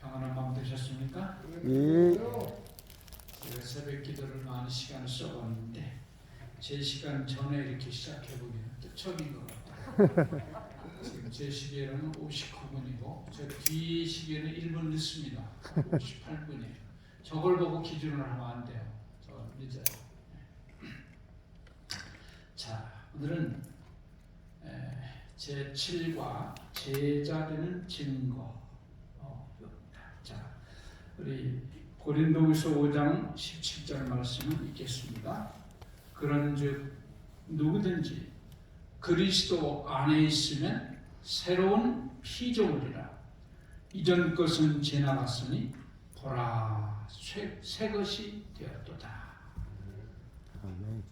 평안한 밤 되셨습니까? 예. 제가 새벽 기도를 많이 시간을 써봤는데 제 시간 전에 이렇게 시작해보기는 또 처음인 것 같아요. 지금 제 시계는 59분이고 저 뒤 시계는 1분 늦습니다. 58분이에요. 저걸 보고 기준을 하면 안 돼요. 저 늦어요. 자, 오늘은 제7과 제자되는 증거. 자, 우리 고린도후서 5장 17절 말씀을 읽겠습니다. 그런즉 누구든지 그리스도 안에 있으면 새로운 피조물이라. 이전 것은 지나갔으니 보라 새 것이 되었도다. 아멘.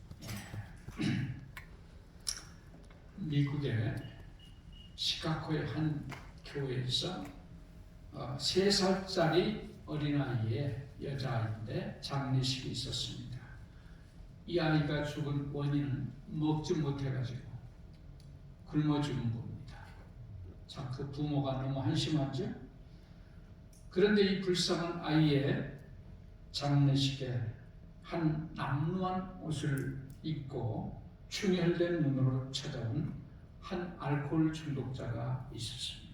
미국의 시카고의 한 교회에서 3살짜리 어린아이의 여자아이인데 장례식이 있었습니다. 이 아이가 죽은 원인은 먹지 못해가지고 굶어 죽은 겁니다. 참 그 부모가 너무 한심하죠? 그런데 이 불쌍한 아이의 장례식에 한 남루한 옷을 입고 충혈된 눈으로 쳐다본 한 알코올 중독자가 있었습니다.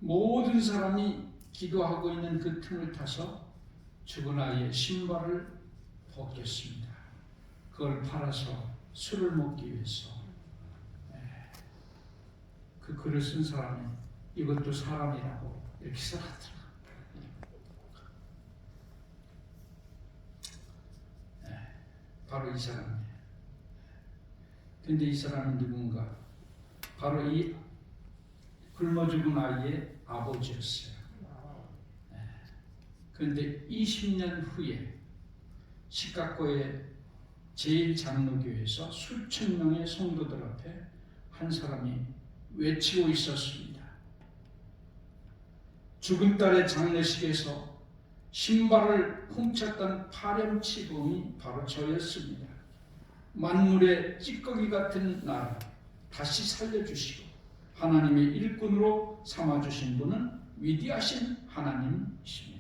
모든 사람이 기도하고 있는 그 틈을 타서 죽은 아이의 신발을 벗겼습니다. 그걸 팔아서 술을 먹기 위해서 그 글을 쓴 사람이 이것도 사람이라고 이렇게 써놨더라고요. 바로 이 사람이에요. 근데 이 사람은 누군가? 바로 이 굶어 죽은 아이의 아버지였어요. 그런데 20년 후에 시카고의 제1장로교회에서 수천 명의 성도들 앞에 한 사람이 외치고 있었습니다. 죽은 딸의 장례식에서 신발을 훔쳤던 파렴치범이 바로 저였습니다. 만물의 찌꺼기 같은 나를 다시 살려주시고 하나님의 일꾼으로 삼아주신 분은 위대하신 하나님이십니다.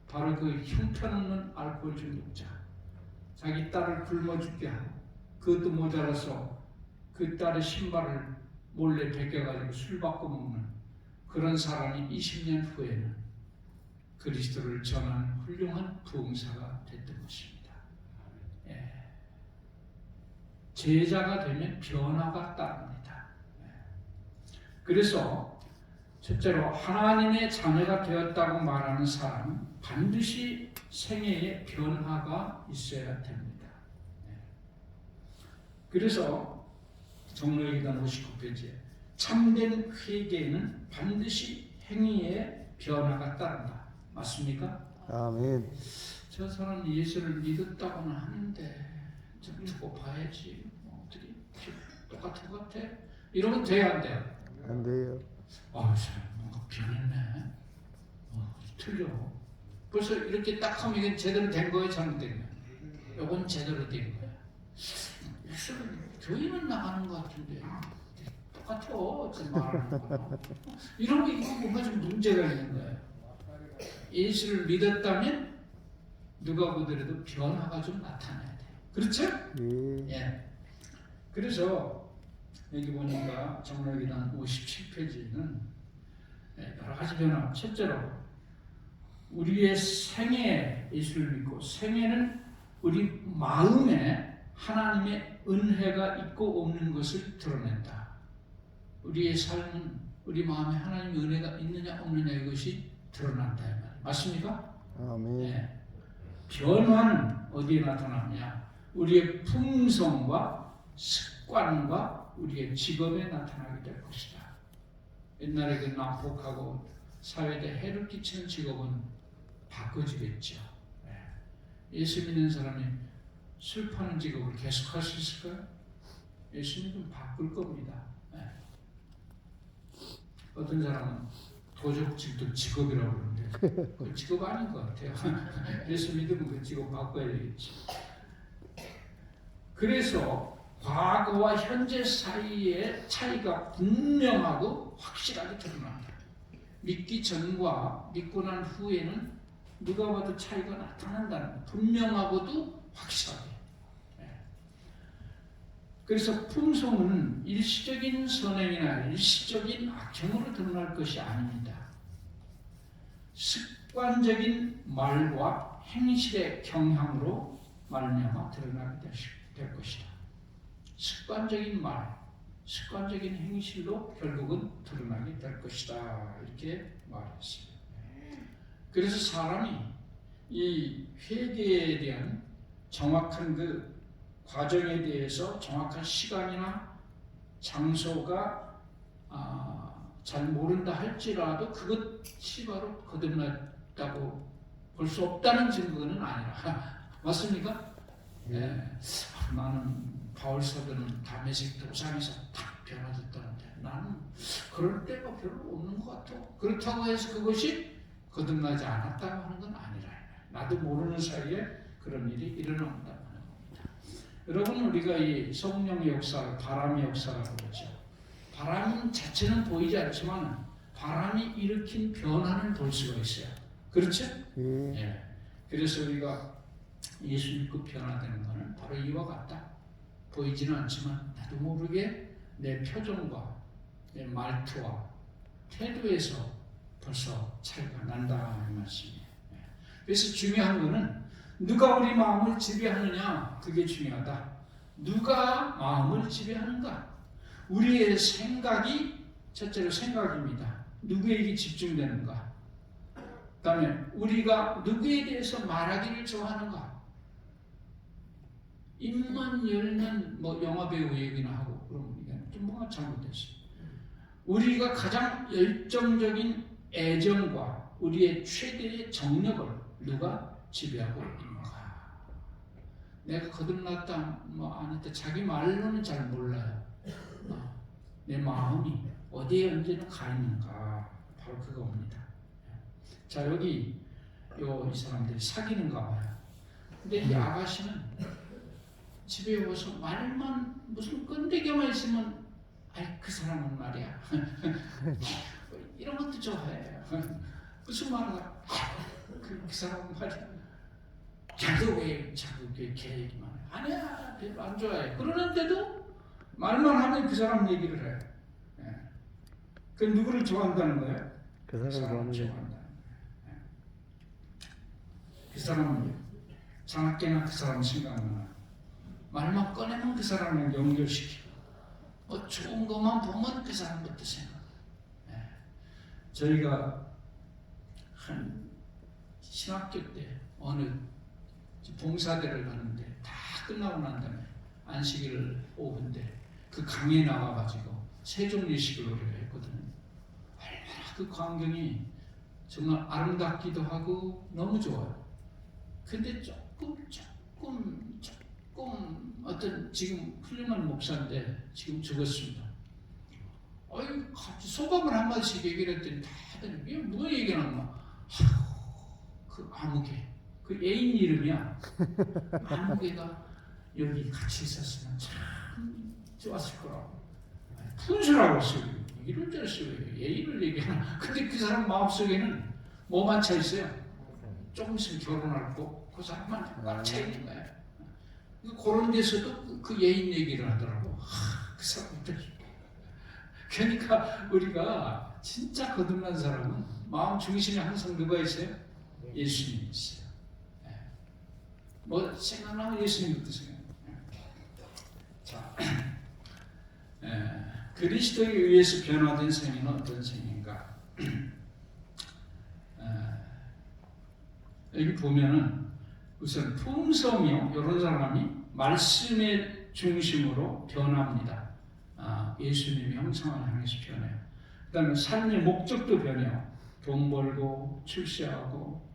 바로 그 형편없는 알코올 중독자, 자기 딸을 굶어 죽게 하고 그것도 모자라서 그 딸의 신발을 몰래 벗겨가지고 술 받고 먹는 그런 사람이 20년 후에는 그리스도를 전하는 훌륭한 부흥사가 됐던 것입니다. 제자가 되면 변화가 따릅니다. 그래서 첫째로 하나님의 자녀가 되었다고 말하는 사람은 반드시 생애에 변화가 있어야 됩니다. 그래서 정로기단 59페이지에 참된 회개에는 반드시 행위의 변화가 따른다. 맞습니까? 아멘. 저 사람 예수를 믿었다고는 하는데 좀 두고 봐야지. 어떻게 똑같은 것 같아? 이러면 돼야 안 돼요? 안 돼요. 이 사람 뭔가 변했네. 틀려. 벌써 이렇게 딱 하면 이게 제대로 된 거예요, 잘못된 거예요? 이건 제대로 된 거야. 예수는 교회는 나가는 것 같은데 똑같아. 지금 말하는 거. 이러면 이거 뭔가 좀 문제가 있는 거예요. 예수를 믿었다면 누가 보더라도 변화가 좀 나타나야 돼요. 그렇죠? 예. 그래서 여기 보니까 정로기단 57페이지는 여러 가지 변화. 첫째로 우리의 생애에 예수를 믿고 생애는 우리 마음에 하나님의 은혜가 있고 없는 것을 드러낸다. 우리의 삶은 우리 마음에 하나님의 은혜가 있느냐 없느냐 이것이 드러난다. 맞습니까? 아멘. 네. 변화는 어디에 나타나느냐? 우리의 품성과 습관과 우리의 직업에 나타나게 될 것이다. 옛날에 그 난폭하고 사회에 해를 끼치는 직업은 바꿔지겠죠. 예수 믿는 사람이 술 파는 직업을 계속할 수 있을까요? 예수님은 바꿀 겁니다. 어떤 사람은 도적질도 직업이라고 그러는데 그 직업 아닌 것 같아요. 예수 믿으면 그 직업 바꿔야 되겠지. 그래서 과거와 현재 사이의 차이가 분명하고 확실하게 드러난다. 믿기 전과 믿고 난 후에는 누가 봐도 차이가 나타난다는 거. 분명하고도 확실하게. 그래서 품성은 일시적인 선행이나 일시적인 악행으로 드러날 것이 아닙니다. 습관적인 말과 행실의 경향으로 말미암아 드러나게 될 것이다. 습관적인 말, 습관적인 행실로 결국은 드러나게 될 것이다. 이렇게 말했어요. 그래서 사람이 이 회개에 대한 정확한 그 과정에 대해서 정확한 시간이나 장소가 잘 모른다 할지라도 그것이 바로 거듭났다고 볼 수 없다는 증거는 아니라 맞습니까? 나는 바울 사도는 다메섹 도상에서 탁 변화됐다는데 나는 그럴 때가 별로 없는 것 같아. 그렇다고 해서 그것이 거듭나지 않았다고 하는 건 아니라 나도 모르는 사이에 그런 일이 일어난다고 하는 겁니다. 여러분 우리가 이 성령의 역사를 바람의 역사라고 그러죠. 바람 자체는 보이지 않지만 바람이 일으킨 변화는 볼 수가 있어요. 그렇죠? 예. 그래서 우리가 예수 믿고 변화되는 것은 바로 이와 같다. 보이지는 않지만 나도 모르게 내 표정과 내 말투와 태도에서 벌써 차이가 난다 이 말씀이에요. 그래서 중요한 것은 누가 우리 마음을 지배하느냐 그게 중요하다. 누가 마음을 지배하는가? 우리의 생각이 첫째로 생각입니다. 누구에게 집중되는가? 그 다음에 우리가 누구에 대해서 말하기를 좋아하는가? 입만 열면 뭐 영화배우 얘기나 하고 그러면 이게 좀 뭔가 잘못됐어요. 우리가 가장 열정적인 애정과 우리의 최대의 정력을 누가 지배하고 있는가? 내가 거듭났다 뭐 안 했다 자기 말로는 잘 몰라요. 내 마음이 어디에 언제나 가 있는가? 바로 그겁니다. 자 여기 이 사람들이 사귀는가 봐요. 근데 이 아가씨는 집에 와서 말만 무슨 끈데기만 있으면 아이 그 사람은 말이야 이런 것도 좋아해. 무슨 말을 그 사람은 말이야 자꾸 왜 자꾸 걔 얘기만 해. 아니야 별로 안 좋아해. 그러는데도 말만 하면 그 사람 얘기를 해. 그 누구를 좋아한다는 거예요? 그 사람을 좋아한다는 거예요. 그 사람은 장학계나 그 사람 생각나. 말만 꺼내면 그 사람을 연결시키고 뭐 좋은 것만 보면 그 사람부터 생각. 저희가 한 신학교 때 어느 봉사대를 갔는데 다 끝나고 난 다음에 안식일을 오후인데 그 강에 나와가지고 세종예식을 우리가 했거든요. 얼마나 그 광경이 정말 아름답기도 하고 너무 좋아요. 근데 조금 어떤 지금 훌륭한 목사인데 지금 죽었습니다. 갑자기 소감을 한마디씩 얘기를 했더니 다들 이게 뭐 얘기하는 거야? 그 아무개 그 애인 이름이야. 아무개가 여기 같이 있었으면 참 좋았을 거라고. 분수라고 쓰고 이럴 줄 쓰고 애인을 얘기하나. 근데 그 사람 마음속에는 뭐만 차 있어요? 조금 있으면 결혼할 거 그 사람만 꽉 차 있는 거야. 그런 데서도 그 예인 얘기를 하더라고. 그 사람들. 그러니까 우리가 진짜 거듭난 사람은 마음 중심에 항상 누가 있어요? 예수님이 있어요. 뭐 생각나면 예수님부터 생각나요. 자, 그리스도에 의해서 변화된 생애는 어떤 생애인가? 여기 보면은 우선 품성이요. 이런 사람이 말씀의 중심으로 변합니다. 예수님의 형상을 향해서 변해요. 그 다음에 삶의 목적도 변해요. 돈 벌고 출세하고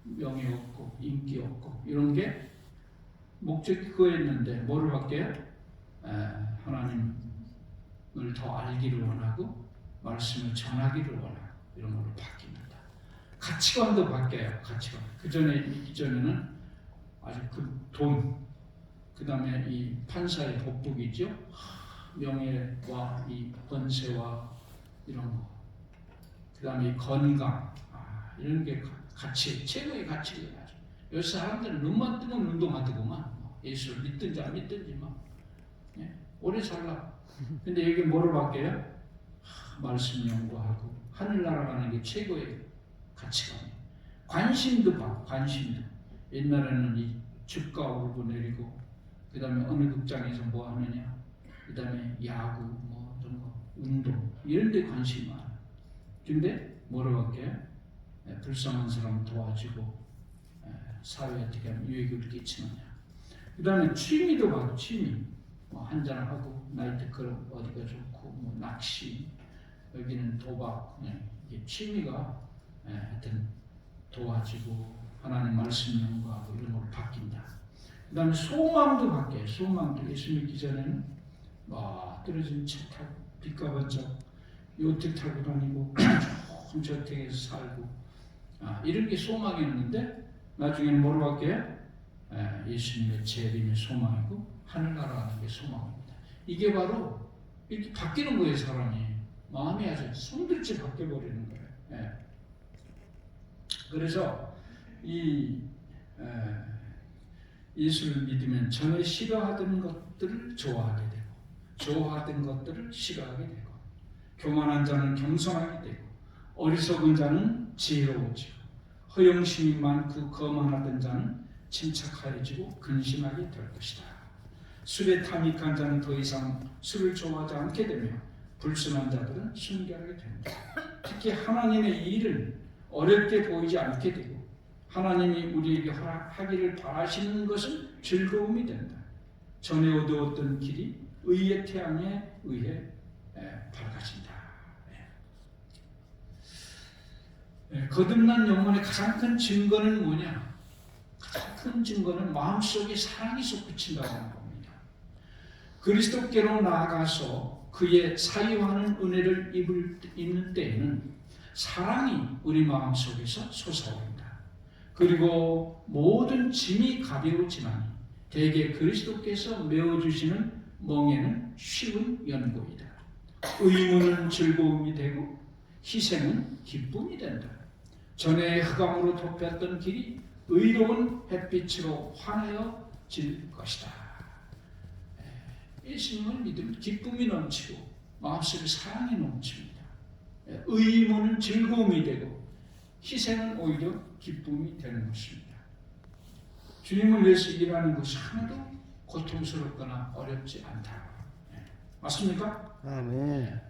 명예 얻고 인기 얻고 이런 게 목적이 그거였는데 뭐를 바뀌어요? 하나님을 더 알기를 원하고 말씀을 전하기를 원하고 이런 걸로 바뀝니다. 가치관도 바뀌어요. 가치관. 이전에는 아주 그 돈, 그 다음에 이 판사의 복복이죠. 명예와 이 번세와 이런 거. 그 다음에 이 건강. 이런 게 가치, 최고의 가치가. 요새 사람들은 눈만 뜨면 운동만 뜨고만. 예수를 믿든지 안 믿든지 막. 오래 살라. 근데 여기 뭐로 바뀌어요? 말씀 연구하고 하늘나라 가는 게 최고의 가치관이에요. 관심도 봐, 관심도. 옛날에는 이 주가 오르고 내리고, 그 다음에 어느 극장에서 뭐 하느냐, 그 다음에 야구, 뭐 이런 거, 운동, 이런 데 관심이 많아. 근데 뭐로 바뀌어요? 불쌍한 사람 도와주고, 사회에 어떻게 하면 유익을 끼치느냐. 그 다음에 취미도 봐도 취미. 뭐 한잔하고, 나이트클럽 어디가 좋고, 뭐 낚시, 여기는 도박, 이게 취미가 하여튼 도와주고 하나님 말씀 연구하고 이런 걸로 바뀐다. 그 다음에 소망도 바뀌어요. 소망도 예수 믿기 전에는 막 떨어진 차 타고 빚가 번쩍 요트 타고 다니고 좋은 저택에서 살고 이런 게 소망이었는데 나중에는 뭐로 바뀌어요? 예수님의 재림의 소망이고 하늘나라 가는 게 소망입니다. 이게 바로 이렇게 바뀌는 거예요. 사람이 마음이 아주 손들지 바뀌어버리는 거예요. 그래서 이 예수를 믿으면 전에 싫어하던 것들을 좋아하게 되고 좋아하던 것들을 싫어하게 되고 교만한 자는 겸손하게 되고 어리석은 자는 지혜로워지고 허영심이 많고 거만하던 자는 침착하여지고 근심하게 될 것이다. 술에 탐닉한 자는 더 이상 술을 좋아하지 않게 되며 불순한 자들은 순결하게 됩니다. 특히 하나님의 일을 어렵게 보이지 않게 되고 하나님이 우리에게 하기를 바라시는 것은 즐거움이 된다. 전에 얻어왔던 길이 의의 태양에 의해 밝아진다. 거듭난 영혼의 가장 큰 증거는 뭐냐? 가장 큰 증거는 마음속에 사랑이 솟구친다는 겁니다. 그리스도께로 나아가서 그의 사유하는 은혜를 입는 때에는 사랑이 우리 마음속에서 솟아오른다. 그리고 모든 짐이 가벼워지나니 대개 그리스도께서 메워주시는 멍에는 쉬운 연고이다. 의무는 즐거움이 되고 희생은 기쁨이 된다. 전에 흑암으로 덮였던 길이 의로운 햇빛으로 환해질 것이다. 예수님을 믿으면 기쁨이 넘치고 마음속에 사랑이 넘칩니다. 의무는 즐거움이 되고 희생은 오히려 기쁨이 되는 것입니다. 주님을 위해서 일하는 것이 하나도 고통스럽거나 어렵지 않다. 맞습니까? 아멘.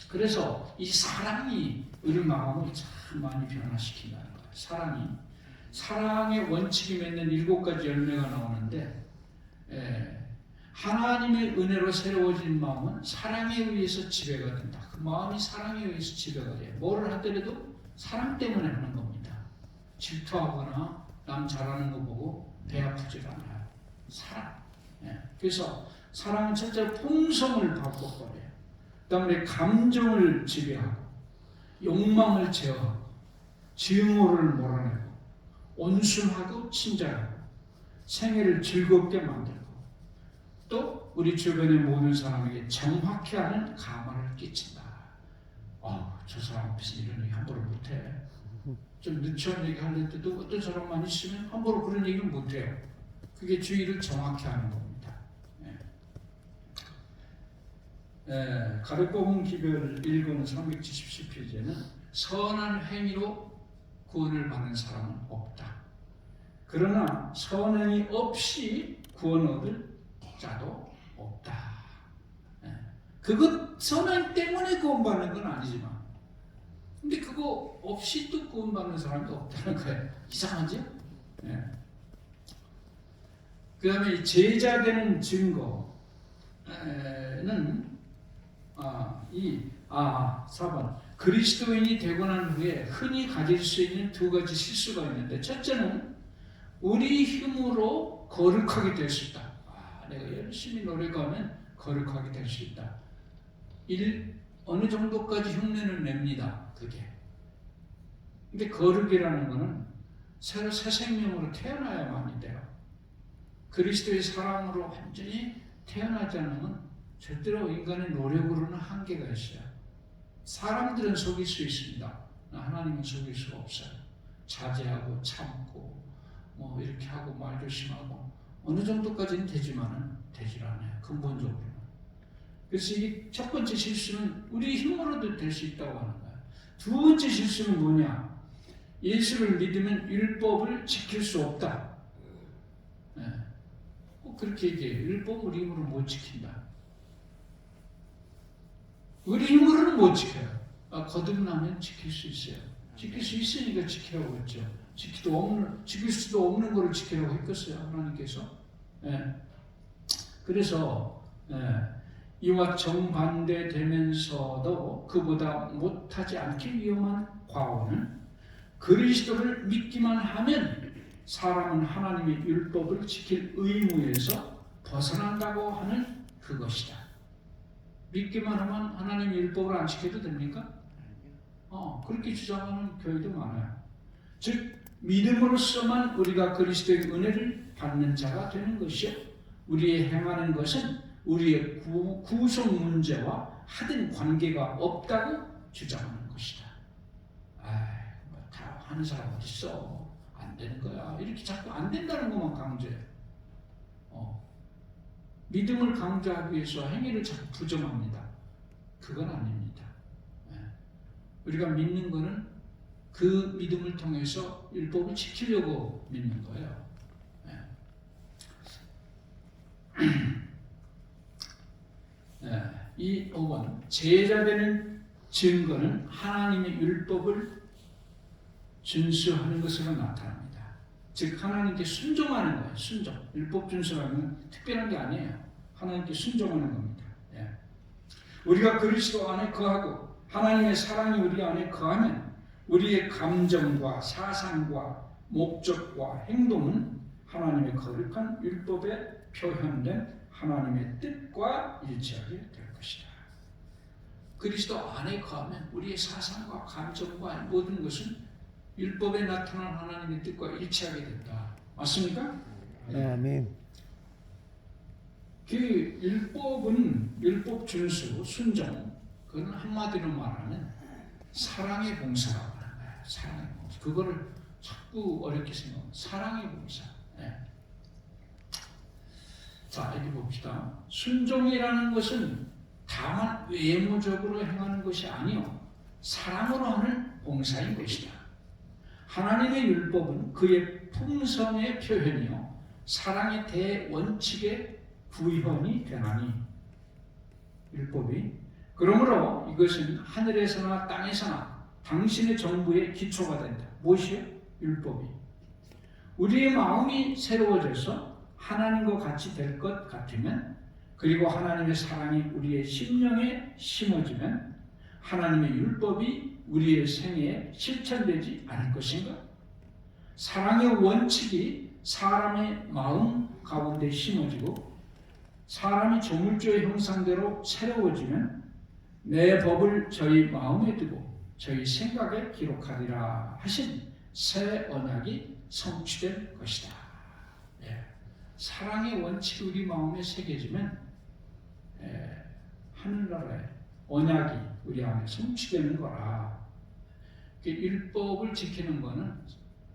그래서 이 사랑이 우리 마음을 참 많이 변화시킨다는 거예요. 사랑의 원칙이 맺는 7가지 열매가 나오는데 하나님의 은혜로 새로워진 마음은 사랑에 의해서 지배가 된다. 그 마음이 사랑에 의해서 지배가 돼요. 뭐를 하더라도 사랑 때문에 하는 겁니다. 질투하거나 남 잘하는 거 보고 배 아프지 않아요. 사랑. 그래서 사랑은 첫째 풍성을 바꿔버려요. 그 다음에 감정을 지배하고 욕망을 제어하고 증오를 몰아내고 온순하고 친절하고 생애를 즐겁게 만들고 또 우리 주변의 모든 사람에게 정확히 하는 감화를 끼친다. 저 사람 앞에서 이런 얘기 함부로 못해. 좀 누추한 얘기 할 때도 어떤 사람만 있으면 함부로 그런 얘기는 못해요. 그게 주의를 정확히 하는 겁니다. 가르법은 기별 1권은 377페이지에는 선한 행위로 구원을 받는 사람은 없다. 그러나 선행이 없이 구원 얻을 자도 없다. 그것 선행 때문에 구원받는 건 아니지만 근데 그거 없이 또 구원받는 사람이 없다는 거예요. 이상하죠? 그 다음에 제자되는 증거는 4번 그리스도인이 되고 난 후에 흔히 가질 수 있는 2가지 실수가 있는데 첫째는 우리 힘으로 거룩하게 될 수 있다. 내가 열심히 노력하면 거룩하게 될 수 있다. 어느 정도까지 흉내는 냅니다. 그게. 근데 거룩이라는 거는 새로 새 생명으로 태어나야만이 돼요. 그리스도의 사랑으로 완전히 태어나지 않으면 절대로 인간의 노력으로는 한계가 있어요. 사람들은 속일 수 있습니다. 하나님은 속일 수가 없어요. 자제하고 참고 뭐 이렇게 하고 말 조심하고 어느 정도까지는 되지만은 되질 않아요. 근본적으로는. 그래서 이 첫 번째 실수는 우리 힘으로도 될 수 있다고 하는 거예요. 두 번째 실수는 뭐냐? 예수를 믿으면 율법을 지킬 수 없다. 네. 꼭 그렇게 얘기해요. 율법 우리 힘으로 못 지킨다. 우리 힘으로는 못 지켜요. 거듭나면 지킬 수 있어요. 지킬 수 있으니까 지키라고 했죠. 지킬 수도 없는 것을 지키라고 했겠어요. 하나님께서. 예. 그래서 이와 정반대되면서도 그보다 못하지 않기 위험한 과오는 그리스도를 믿기만 하면 사람은 하나님의 율법을 지킬 의무에서 벗어난다고 하는 그것이다. 믿기만 하면 하나님의 율법을 안 지켜도 됩니까? 그렇게 주장하는 교회도 많아요. 즉 믿음으로써만 우리가 그리스도의 은혜를 받는 자가 되는 것이요, 우리의 행하는 것은 우리의 구속 문제와 하등 관계가 없다고 주장하는 것이다. 다 하는 사람 어디 있어? 안 되는 거야. 이렇게 자꾸 안 된다는 것만 강조해요. 믿음을 강조하기 위해서 행위를 자꾸 부정합니다. 그건 아닙니다. 우리가 믿는 것은 그 믿음을 통해서 율법을 지키려고 믿는 거예요. 이 5번 제자되는 증거는 하나님의 율법을 준수하는 것으로 나타납니다. 즉 하나님께 순종하는 거예요. 순종. 율법 준수라는 특별한 게 아니에요. 하나님께 순종하는 겁니다. 우리가 그리스도 안에 거하고 하나님의 사랑이 우리 안에 거하면 우리의 감정과 사상과 목적과 행동은 하나님의 거룩한 율법에 표현된 하나님의 뜻과 일치하게 될 것이다. 그리스도 안에 거하면 우리의 사상과 감정과 모든 것은 율법에 나타난 하나님의 뜻과 일치하게 된다. 맞습니까? 아멘. 그 율법은 율법 준수, 순종, 그건 한마디로 말하면 사랑의 봉사라고 하는 거예요. 사랑의 봉사. 그거를 자꾸 어렵게 생각하면 사랑의 봉사. 자, 여기 봅시다. 순종이라는 것은 다만 외모적으로 행하는 것이 아니요 사랑으로 하는 봉사인 것이다. 하나님의 율법은 그의 품성의 표현이요 사랑의 대원칙의 구현이 되나니 율법이 그러므로 이것은 하늘에서나 땅에서나 당신의 정부의 기초가 된다. 무엇이요? 율법이. 우리의 마음이 새로워져서 하나님과 같이 될 것 같으면 그리고 하나님의 사랑이 우리의 심령에 심어지면 하나님의 율법이 우리의 생애에 실천되지 않을 것인가? 사랑의 원칙이 사람의 마음 가운데 심어지고 사람이 조물주의 형상대로 새로워지면 내 법을 저희 마음에 두고 저희 생각에 기록하리라 하신 새 언약이 성취될 것이다. 사랑의 원칙이 우리 마음에 새겨지면 하늘나라의 언약이 우리 안에 성취되는 거라. 율법을 지키는 것은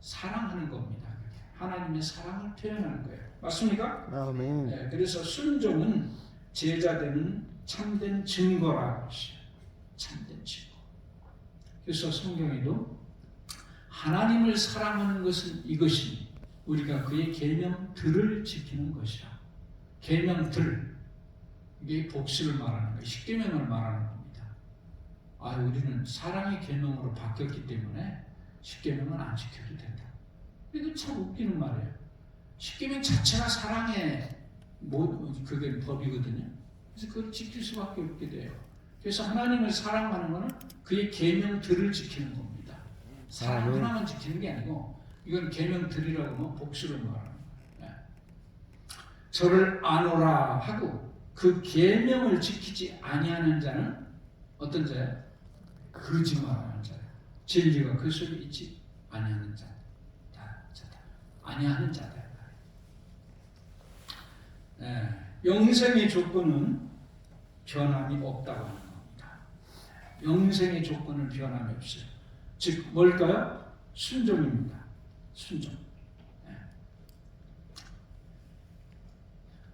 사랑하는 겁니다. 하나님의 사랑을 표현하는 거예요. 맞습니까? 아멘. 그래서 순종은 제자되는 참된 증거라고 했어요. 참된 증거. 그래서 성경에도 하나님을 사랑하는 것은 이것이 우리가 그의 계명들을 지키는 것이라. 계명들, 이게 복수를 말하는 거예요. 십계명을 말하는 겁니다. 우리는 사랑의 계명으로 바뀌었기 때문에 십계명은 안 지켜도 된다. 이거 참 웃기는 말이에요. 십계명 자체가 사랑의 그게 법이거든요. 그래서 그걸 지킬 수밖에 없게 돼요. 그래서 하나님을 사랑하는 것은 그의 계명들을 지키는 겁니다. 사랑 하나만 지키는 게 아니고 이건 계명들이라고 하면 복수를 말하는 거예요. 저를 아노라 하고 그 계명을 지키지 아니하는 자는 어떤 자예요? 거짓말하는 자예요. 진리가 그 속에 있지 아니하는 자. 아니하는 자다. 영생의 조건은 변함이 없다고 하는 겁니다. 영생의 조건은 변함이 없어요. 즉 뭘까요? 순종입니다. 순종.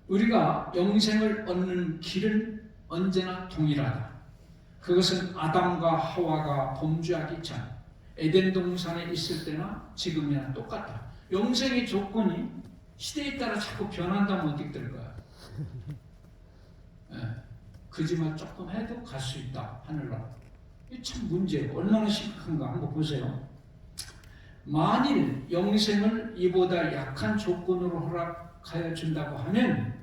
우리가 영생을 얻는 길은 언제나 동일하다. 그것은 아담과 하와가 범죄하기 전 에덴 동산에 있을 때나 지금이나 똑같다. 영생의 조건이 시대에 따라 자꾸 변한다면 어떻게 될 거야? 거짓말 조금 해도 갈 수 있다. 하늘나라. 이게 참 문제예요. 얼마나 심각한가 한번 보세요. 만일 영생을 이보다 약한 조건으로 허락하여 준다고 하면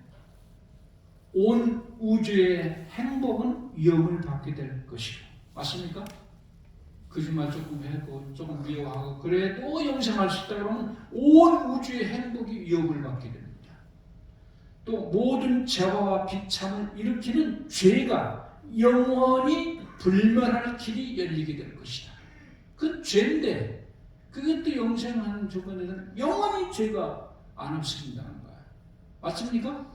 온 우주의 행복은 위협을 받게 될 것이고, 맞습니까? 거짓말 조금 하고 조금 미워하고 그래도 영생할 수 있다 그러면 온 우주의 행복이 위협을 받게 됩니다. 또 모든 재화와 비참을 일으키는 죄가 영원히 불멸할 길이 열리게 될 것이다. 그 죄인데 그것도 영생하는 조건에는 영원히 죄가 안 없어진다는 거야. 맞습니까?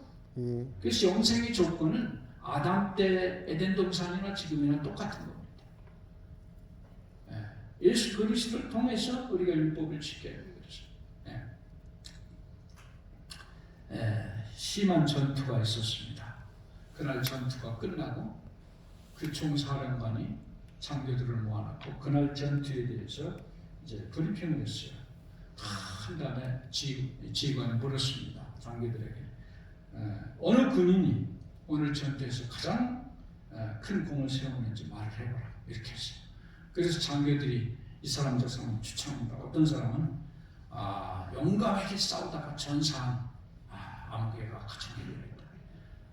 그래서 영생의 조건은 아담 때 에덴 동산이나 지금이나 똑같은 겁니다. 예수 그리스도를 통해서 우리가 율법을 지켜야 돼요. 심한 전투가 있었습니다. 그날 전투가 끝나고 그 총사령관이 장교들을 모아놓고 그날 전투에 대해서 이제 브리핑을 했어요. 한 다음에 지휘관이 물었습니다. 장교들에게 어느 군인이 오늘 전투에서 가장 큰 공을 세우는지 말을 해보라 이렇게 했어요. 그래서 장교들이 이 사람 저 사람 추천합니다. 어떤 사람은 용감하게 싸우다가 전사한 아무개가 같이 내려있다.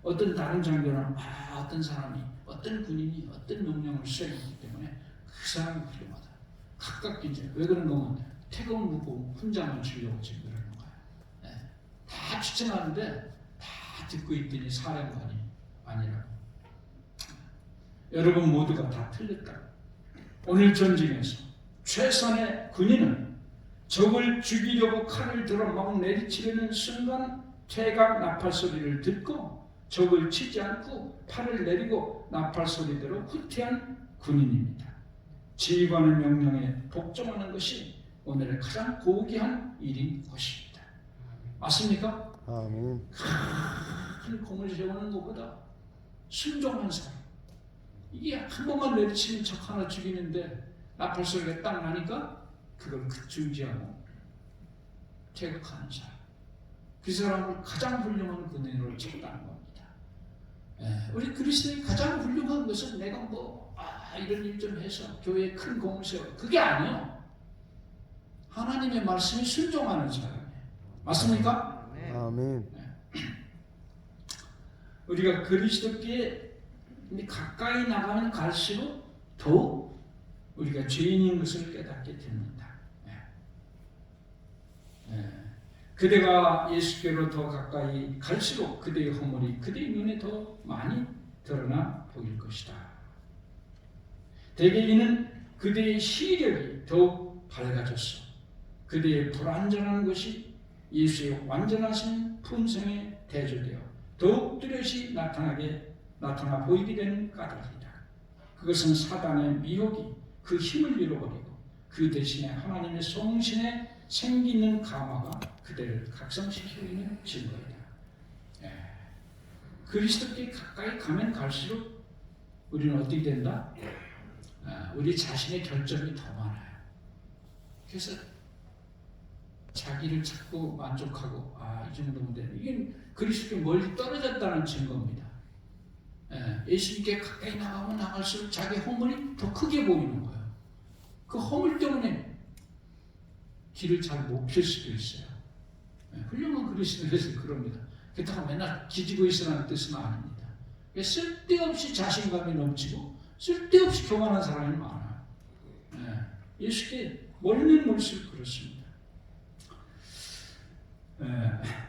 어떤 다른 장교는 어떤 사람이 어떤 군인이 어떤 명령을 수행했기 때문에 그 사람이 훌륭하다. 각각 이제 왜 그런 거면 태극을 묻고 훈장을 주려고 지금 그러는 거야. 다 추천하는데 다 듣고 있더니 사령관이 아니라고. 여러분 모두가 다 틀렸다. 오늘 전쟁에서 최선의 군인은 적을 죽이려고 칼을 들어 막 내리치려는 순간 퇴각 나팔 소리를 듣고 적을 치지 않고 팔을 내리고 나팔 소리대로 후퇴한 군인입니다. 지휘관의 명령에 복종하는 것이 오늘의 가장 고귀한 일인 것입니다. 맞습니까? 아멘. 큰 공을 세우는 것보다 순종한 사람. 이게 한 번만 내리치는 적 하나 죽이는데 나팔 소리가 딱 나니까 그걸 중지하고 퇴각하는 사람. 그 사람을 가장 훌륭한 군인으로 찍었다는 겁니다. 우리 그리스도의 가장 훌륭한 것은 내가 이런 일 좀 해서 교회에 큰 공을 세워. 그게 아니요. 하나님의 말씀에 순종하는 사람이에요. 맞습니까? 아멘. 우리가 그리스도께 가까이 나가면 갈수록 더욱 우리가 죄인인 것을 깨닫게 됩니다. 그대가 예수께로 더 가까이 갈수록 그대의 허물이 그대의 눈에 더 많이 드러나 보일 것이다. 대개 이는 그대의 시력이 더욱 밝아졌어. 그대의 불완전한 것이 예수의 완전하신 품성에 대조되어 더욱 뚜렷이 나타나 보이게 되는 까닭이다. 그것은 사단의 미혹이 그 힘을 잃어버리고 그 대신에 하나님의 성신에 생기는 감화가 그대를 각성시키고 있는 증거이다. 그리스도께 가까이 가면 갈수록 우리는 어떻게 된다? 우리 자신의 결점이 더 많아요. 그래서 자기를 찾고 만족하고 이 정도면 되는 이게 그리스도께 멀리 떨어졌다는 증거입니다. 예수님께 가까이 나가면 나갈수록 자기 허물이 더 크게 보이는 거예요. 그 허물 때문에 길을 잘 못 펼 수도 있어요. 훌륭한 그리스도에서 그럽니다. 그렇다고 맨날 기지고 있으라는 뜻은 아닙니다. 쓸데없이 자신감이 넘치고 쓸데없이 교만한 사람이 많아요. 예수께 멀면 멀수록 그렇습니다.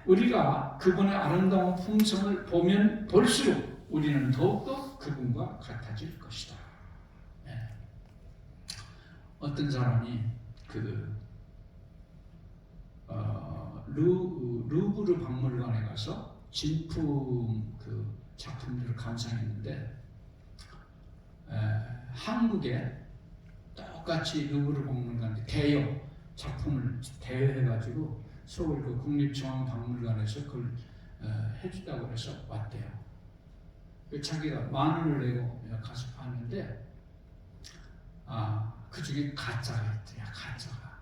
우리가 그분의 아름다운 품성을 보면 볼수록 우리는 더욱더 그분과 같아질 것이다. 어떤 사람이 루브르 박물관에 가서 진품 그 작품들을 감상했는데 한국에 똑같이 루브르 박물관 대여 작품을 대여해가지고 서울 그 국립중앙박물관에서 그걸 해준다고 해서 왔대요. 자기가 10,000원을 내고 가서 봤는데 그 중에 가짜가 있대요. 가짜가.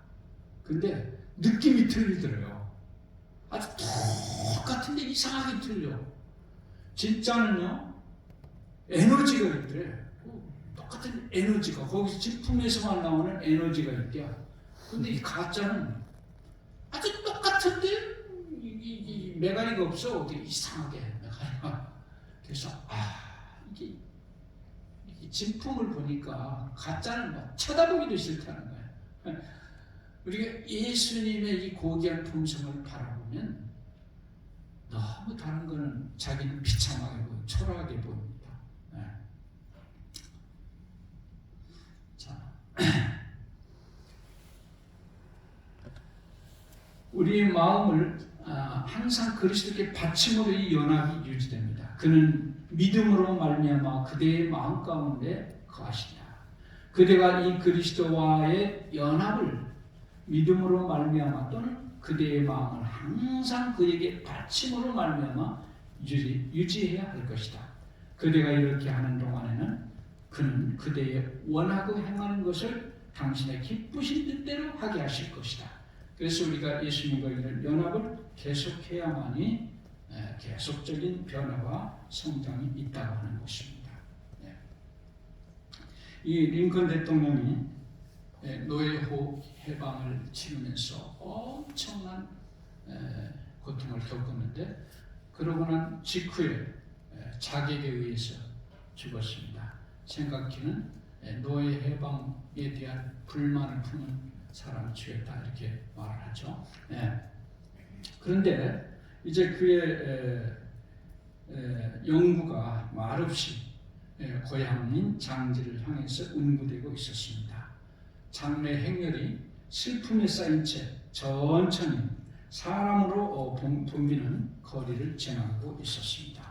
근데 느낌이 틀리더래요. 아주 똑같은데 이상하게 틀려. 진짜는요 에너지가 있더래. 똑같은 에너지가 거기서 진품에서만 나오는 에너지가 있대요. 근데 이 가짜는 아주 똑같은데 이 메가리가 없어. 어디 이상하게 메가리가. 그래서 이게 진품을 보니까 가짜는 뭐 쳐다보기도 싫다는 거예요. 우리가 예수님의 이 고귀한 품성을 바라보면 너무 다른 거는 자기는 비참하게 보이고 초라하게 보입니다. 자, 우리의 마음을 항상 그리스도께 바침으로 이 연합이 유지됩니다. 그는 믿음으로 말미암아 그대의 마음 가운데 거하시리라. 그대가 이 그리스도와의 연합을 믿음으로 말미암아 또는 그대의 마음을 항상 그에게 바침으로 말미암아 유지해야 할 것이다. 그대가 이렇게 하는 동안에는 그는 그대의 원하고 행하는 것을 당신의 기쁘신 뜻대로 하게 하실 것이다. 그래서 우리가 예수님과 이런 연합을 계속해야만이 계속적인 변화와 성장이 있다고 하는 것입니다. 이 링컨 대통령이 노예호 해방을 치르면서 엄청난 고통을 겪었는데 그러고 난 직후에 자객에 의해서 죽었습니다. 생각기는 노예 해방에 대한 불만을 푸는 사람을 죽였다 이렇게 말을 하죠. 그런데 이제 그의 영구가 말없이 고향인 장지를 향해서 운구되고 있었습니다. 장래 행렬이 슬픔에 쌓인 채 천천히 사람으로 붐비는 거리를 지나고 있었습니다.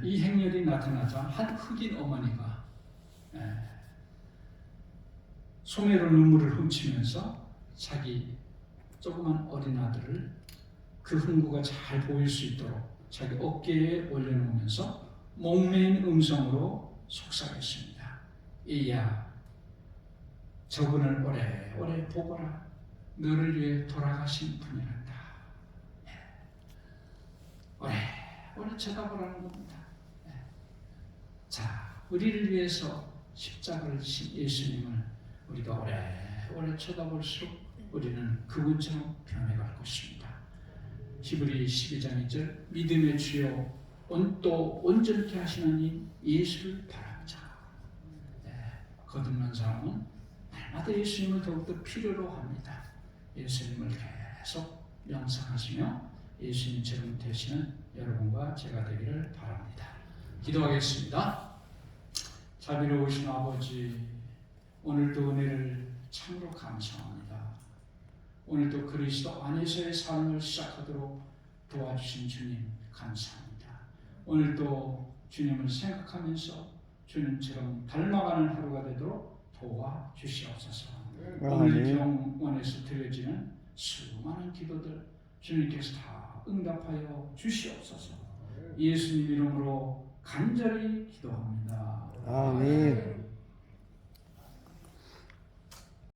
이 행렬이 나타나자 한 흑인 어머니가 소매로 눈물을 훔치면서 자기 조그만 어린 아들을 그 흥부가 잘 보일 수 있도록 자기 어깨에 올려놓으면서 목매인 음성으로 속삭였습니다. 이야, 저분을 오래오래 보거라. 너를 위해 돌아가신 분이란다. 오래 쳐다보라는 겁니다. 자, 우리를 위해서 십자가를 진 예수님을 우리가 오래 쳐다볼수록 우리는 그분처럼 변해갈 것입니다. 히브리 12장 2절 믿음의 주요 또 온전케 하시는 이 예수를 바라보자. 거듭난 사람은 날마다 예수님을 더욱더 필요로 합니다. 예수님을 계속 명상하시며 예수님처럼 되시는 여러분과 제가 되기를 바랍니다. 기도하겠습니다. 자비로우신 아버지, 오늘도 은혜를 참으로 감사합니다. 오늘도 그리스도 안에서의 삶을 시작하도록 도와주신 주님 감사합니다. 오늘도 주님을 생각하면서 주님처럼 닮아가는 하루가 되도록 도와주시옵소서. 오늘 병원에서 드려지는 수많은 기도들 주님께서 다 응답하여 주시옵소서. 예수님 이름으로 간절히 기도합니다. 아멘.